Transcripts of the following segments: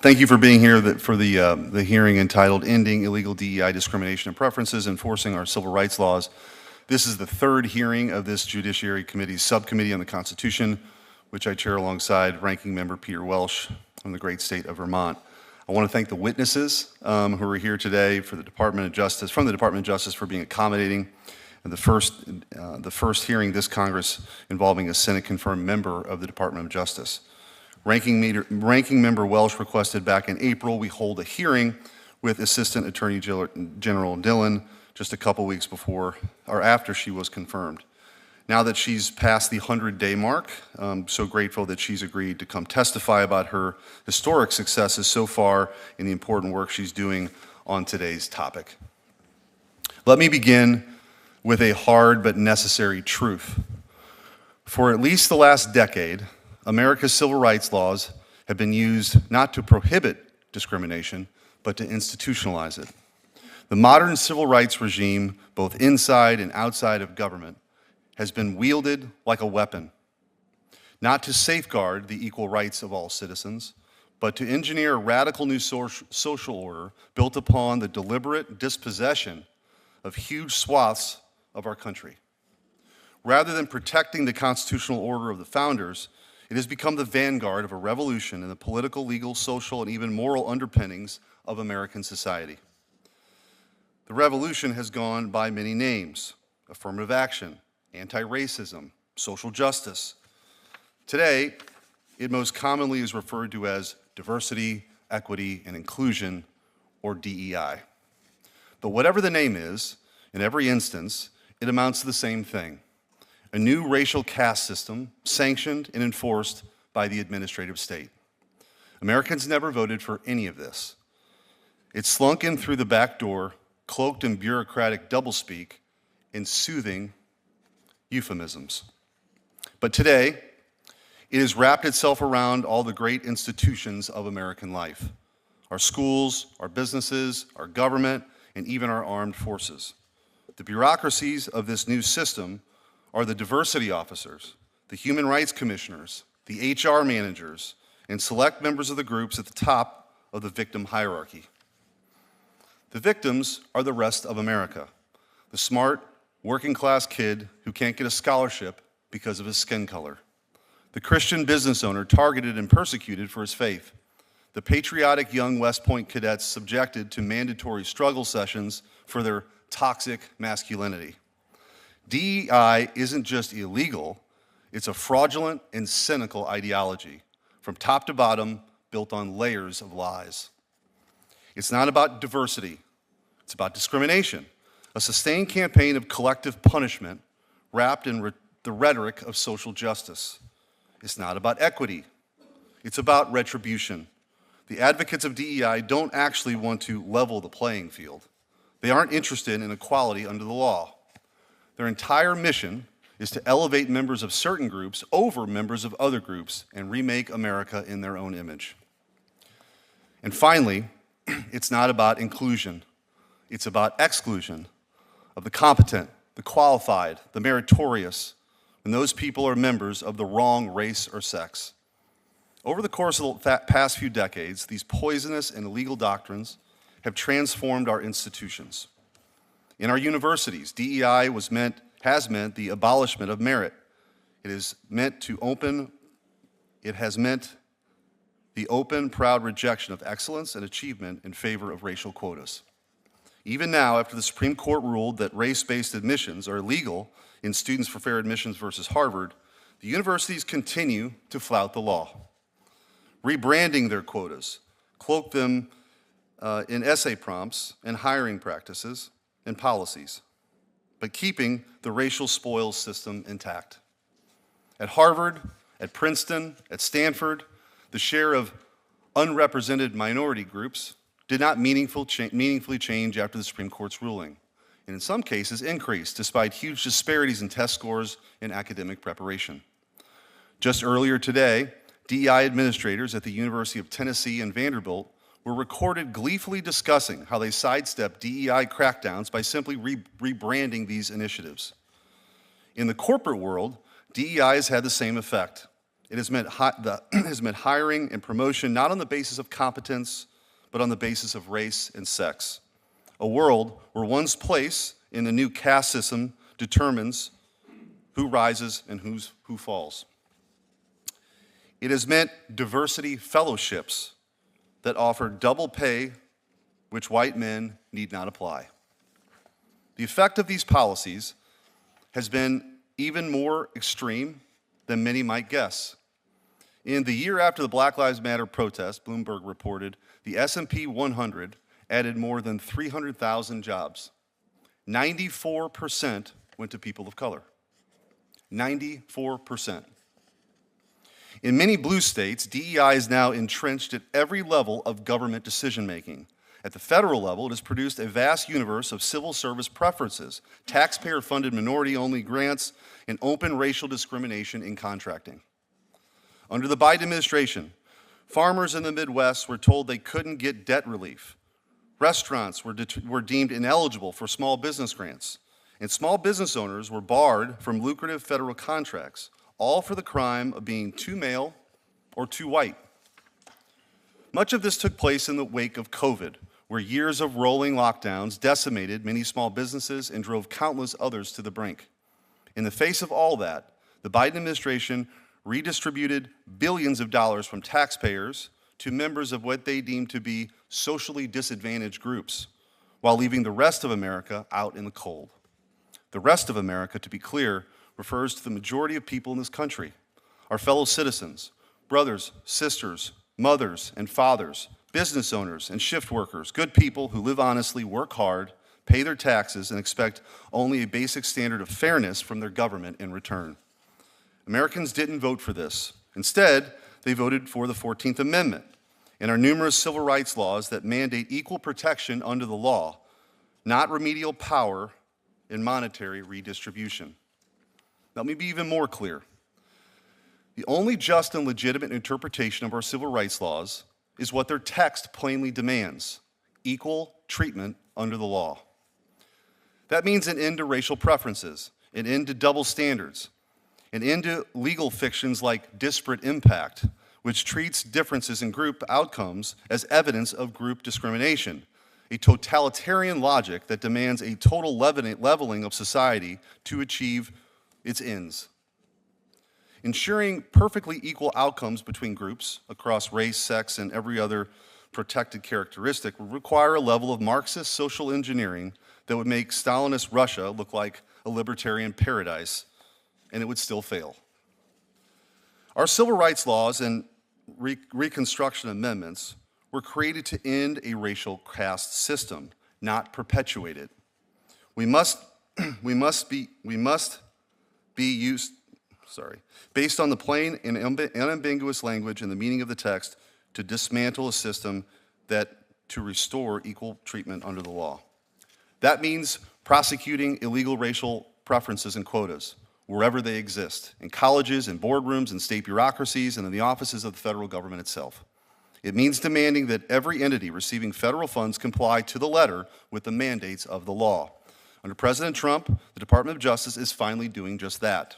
Thank you for being here for the hearing entitled Ending Illegal DEI Discrimination and Preferences, Enforcing Our Civil Rights Laws. This is the third hearing of this Judiciary Committee's Subcommittee on the Constitution, which I chair alongside Ranking Member Peter Welsh from the great state of Vermont. I want to thank the witnesses who are here today from the Department of Justice for being accommodating. And the first hearing this Congress involving a Senate-confirmed member of the Department of Justice. Ranking Member Welsh requested back in April we hold a hearing with Assistant Attorney General Dillon just a couple weeks before or after she was confirmed. Now that she's passed the 100-day mark, I'm so grateful that she's agreed to come testify about her historic successes so far in the important work she's doing on today's topic. Let me begin with a hard but necessary truth. For at least the last decade, America's civil rights laws have been used not to prohibit discrimination, but to institutionalize it. The modern civil rights regime, both inside and outside of government, has been wielded like a weapon, not to safeguard the equal rights of all citizens, but to engineer a radical new social order built upon the deliberate dispossession of huge swaths of our country. Rather than protecting the constitutional order of the founders, it has become the vanguard of a revolution in the political, legal, social, and even moral underpinnings of American society. The revolution has gone by many names: affirmative action, anti-racism, social justice. Today, it most commonly is referred to as diversity, equity, and inclusion, or DEI. But whatever the name is, in every instance, it amounts to the same thing: a new racial caste system sanctioned and enforced by the administrative state. Americans never voted for any of this. It slunk in through the back door, cloaked in bureaucratic doublespeak and soothing euphemisms. But today, it has wrapped itself around all the great institutions of American life: our schools, our businesses, our government, and even our armed forces. The bureaucracies of this new system are the diversity officers, the human rights commissioners, the HR managers, and select members of the groups at the top of the victim hierarchy. The victims are the rest of America, the smart, working-class kid who can't get a scholarship because of his skin color, the Christian business owner targeted and persecuted for his faith, the patriotic young West Point cadets subjected to mandatory struggle sessions for their toxic masculinity. DEI isn't just illegal, it's a fraudulent and cynical ideology, from top to bottom, built on layers of lies. It's not about diversity, it's about discrimination, a sustained campaign of collective punishment wrapped in the rhetoric of social justice. It's not about equity, it's about retribution. The advocates of DEI don't actually want to level the playing field. They aren't interested in equality under the law. Their entire mission is to elevate members of certain groups over members of other groups and remake America in their own image. And finally, it's not about inclusion. It's about exclusion of the competent, the qualified, the meritorious, when those people are members of the wrong race or sex. Over the course of the past few decades, these poisonous and illegal doctrines have transformed our institutions. In our universities, DEI has meant the abolishment of merit. It has meant the open, proud rejection of excellence and achievement in favor of racial quotas. Even now, after the Supreme Court ruled that race-based admissions are illegal in Students for Fair Admissions versus Harvard, the universities continue to flout the law, rebranding their quotas, cloak them in essay prompts and hiring practices and policies, but keeping the racial spoils system intact. At Harvard, at Princeton, at Stanford, the share of unrepresented minority groups did not meaningfully change after the Supreme Court's ruling, and in some cases increased despite huge disparities in test scores and academic preparation. Just earlier today, DEI administrators at the University of Tennessee and Vanderbilt were recorded gleefully discussing how they sidestepped DEI crackdowns by simply rebranding these initiatives. In the corporate world, DEI has had the same effect. It has meant, has meant hiring and promotion not on the basis of competence, but on the basis of race and sex. A world where one's place in the new caste system determines who rises and who falls. It has meant diversity fellowships that offer double pay, which white men need not apply. The effect of these policies has been even more extreme than many might guess. In the year after the Black Lives Matter protest, Bloomberg reported, the S&P 100 added more than 300,000 jobs. 94% went to people of color. 94%. In many blue states, DEI is now entrenched at every level of government decision-making. At the federal level, it has produced a vast universe of civil service preferences, taxpayer-funded minority-only grants, and open racial discrimination in contracting. Under the Biden administration, farmers in the Midwest were told they couldn't get debt relief. Restaurants were deemed ineligible for small business grants, and small business owners were barred from lucrative federal contracts, all for the crime of being too male or too white. Much of this took place in the wake of COVID, where years of rolling lockdowns decimated many small businesses and drove countless others to the brink. In the face of all that, the Biden administration redistributed billions of dollars from taxpayers to members of what they deemed to be socially disadvantaged groups, while leaving the rest of America out in the cold. The rest of America, to be clear, refers to the majority of people in this country, our fellow citizens, brothers, sisters, mothers, and fathers, business owners and shift workers, good people who live honestly, work hard, pay their taxes, and expect only a basic standard of fairness from their government in return. Americans didn't vote for this. Instead, they voted for the 14th Amendment and our numerous civil rights laws that mandate equal protection under the law, not remedial power and monetary redistribution. Let me be even more clear. The only just and legitimate interpretation of our civil rights laws is what their text plainly demands: equal treatment under the law. That means an end to racial preferences, an end to double standards, an end to legal fictions like disparate impact, which treats differences in group outcomes as evidence of group discrimination, a totalitarian logic that demands a total leveling of society to achieve its ends. Ensuring perfectly equal outcomes between groups across race, sex, and every other protected characteristic would require a level of Marxist social engineering that would make Stalinist Russia look like a libertarian paradise, and it would still fail. Our civil rights laws and Reconstruction amendments were created to end a racial caste system, not perpetuate it. We must be used, based on the plain and unambiguous language and the meaning of the text, to dismantle a system to restore equal treatment under the law. That means prosecuting illegal racial preferences and quotas wherever they exist, in colleges, in boardrooms, in state bureaucracies, and in the offices of the federal government itself. It means demanding that every entity receiving federal funds comply to the letter with the mandates of the law. Under President Trump, the Department of Justice is finally doing just that.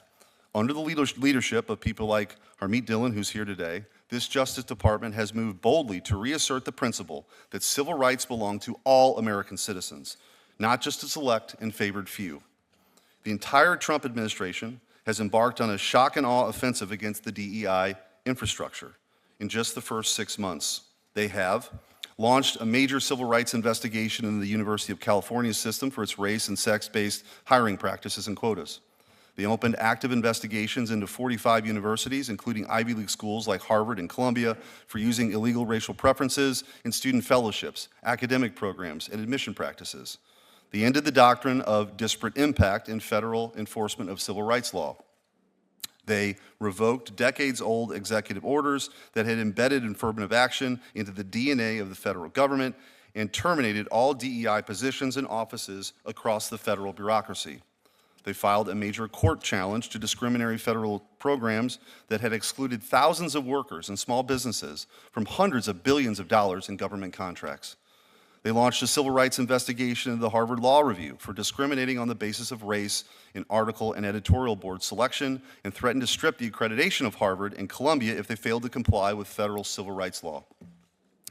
Under the leadership of people like Harmeet Dillon, who's here today, this Justice Department has moved boldly to reassert the principle that civil rights belong to all American citizens, not just a select and favored few. The entire Trump administration has embarked on a shock and awe offensive against the DEI infrastructure. In just the first 6 months, they have launched a major civil rights investigation in the University of California system for its race and sex-based hiring practices and quotas. They opened active investigations into 45 universities, including Ivy League schools like Harvard and Columbia, for using illegal racial preferences in student fellowships, academic programs, and admission practices. They ended the doctrine of disparate impact in federal enforcement of civil rights law. They revoked decades-old executive orders that had embedded affirmative action into the DNA of the federal government and terminated all DEI positions and offices across the federal bureaucracy. They filed a major court challenge to discriminatory federal programs that had excluded thousands of workers and small businesses from hundreds of billions of dollars in government contracts. They launched a civil rights investigation into the Harvard Law Review for discriminating on the basis of race in article and editorial board selection, and threatened to strip the accreditation of Harvard and Columbia if they failed to comply with federal civil rights law.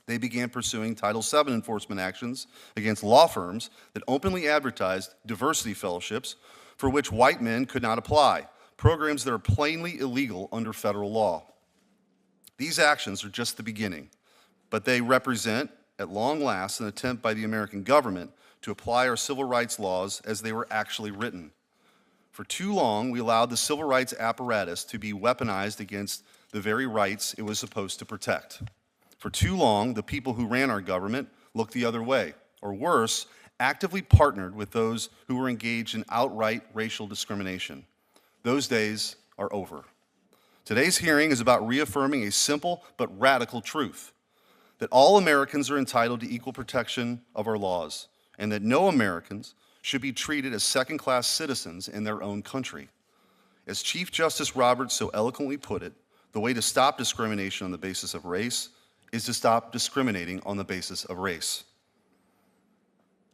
They began pursuing Title VII enforcement actions against law firms that openly advertised diversity fellowships for which white men could not apply, programs that are plainly illegal under federal law. These actions are just the beginning, but they represent, at long last, an attempt by the American government to apply our civil rights laws as they were actually written. For too long, we allowed the civil rights apparatus to be weaponized against the very rights it was supposed to protect. For too long, the people who ran our government looked the other way, or worse, actively partnered with those who were engaged in outright racial discrimination. Those days are over. Today's hearing is about reaffirming a simple but radical truth: that all Americans are entitled to equal protection of our laws, and that no Americans should be treated as second-class citizens in their own country. As Chief Justice Roberts so eloquently put it, the way to stop discrimination on the basis of race is to stop discriminating on the basis of race.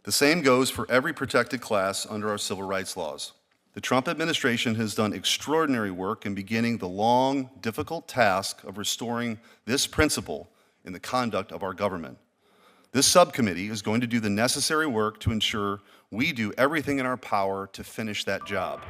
The same goes for every protected class under our civil rights laws. The Trump administration has done extraordinary work in beginning the long, difficult task of restoring this principle in the conduct of our government. This subcommittee is going to do the necessary work to ensure we do everything in our power to finish that job.